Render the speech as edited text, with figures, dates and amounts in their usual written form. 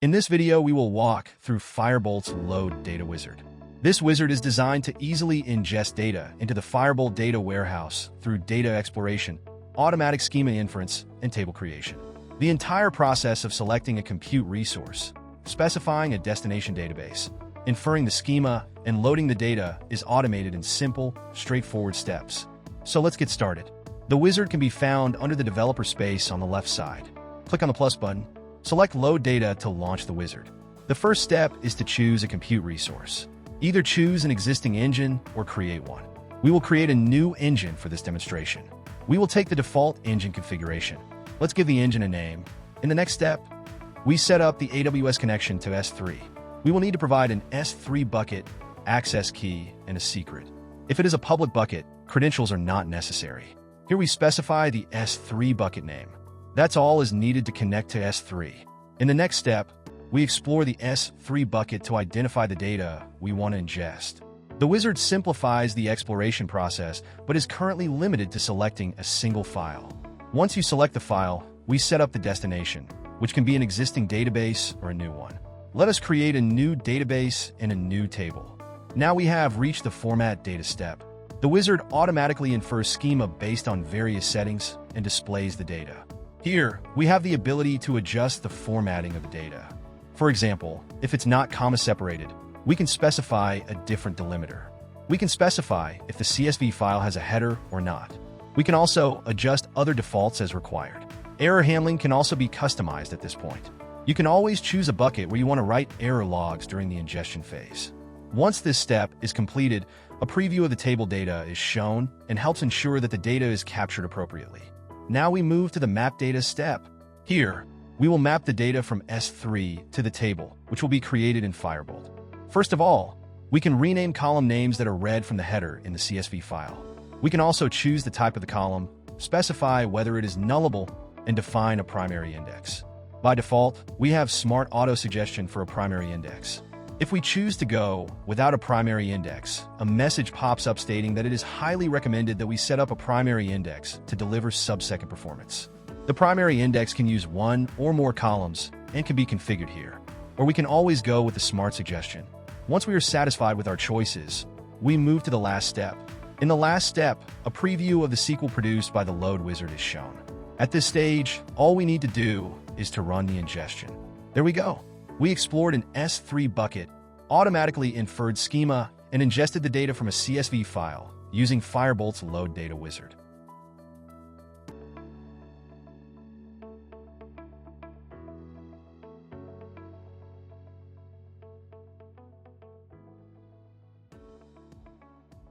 In this video, we will walk through Firebolt's Load Data Wizard. This wizard is designed to easily ingest data into the Firebolt data warehouse through data exploration, automatic schema inference, and table creation. The entire process of selecting a compute resource, specifying a destination database, inferring the schema, and loading the data is automated in simple, straightforward steps. So let's get started. The wizard can be found under the developer space on the left side. Click on the plus button. Select Load Data to launch the wizard. The first step is to choose a compute resource. Either choose an existing engine or create one. We will create a new engine for this demonstration. We will take the default engine configuration. Let's give the engine a name. In the next step, we set up the AWS connection to S3. We will need to provide an S3 bucket, access key, and a secret. If it is a public bucket, credentials are not necessary. Here we specify the S3 bucket name. That's all is needed to connect to S3. In the next step, we explore the S3 bucket to identify the data we want to ingest. The wizard simplifies the exploration process, but is currently limited to selecting a single file. Once you select the file, we set up the destination, which can be an existing database or a new one. Let us create a new database and a new table. Now we have reached the format data step. The wizard automatically infers schema based on various settings and displays the data. Here, we have the ability to adjust the formatting of the data. For example, if it's not comma-separated, we can specify a different delimiter. We can specify if the CSV file has a header or not. We can also adjust other defaults as required. Error handling can also be customized at this point. You can always choose a bucket where you want to write error logs during the ingestion phase. Once this step is completed, a preview of the table data is shown and helps ensure that the data is captured appropriately. Now we move to the map data step. Here, we will map the data from S3 to the table, which will be created in Firebolt. First of all, we can rename column names that are read from the header in the CSV file. We can also choose the type of the column, specify whether it is nullable, and define a primary index. By default, we have Smart Auto Suggestion for a primary index. If we choose to go without a primary index, a message pops up stating that it is highly recommended that we set up a primary index to deliver sub-second performance. The primary index can use one or more columns and can be configured here. Or we can always go with the Smart Suggestion. Once we are satisfied with our choices, we move to the last step. In the last step, a preview of the SQL produced by the Load Wizard is shown. At this stage, all we need to do is to run the ingestion. There we go. We explored an S3 bucket, automatically inferred schema, and ingested the data from a CSV file using Firebolt's Load Data Wizard.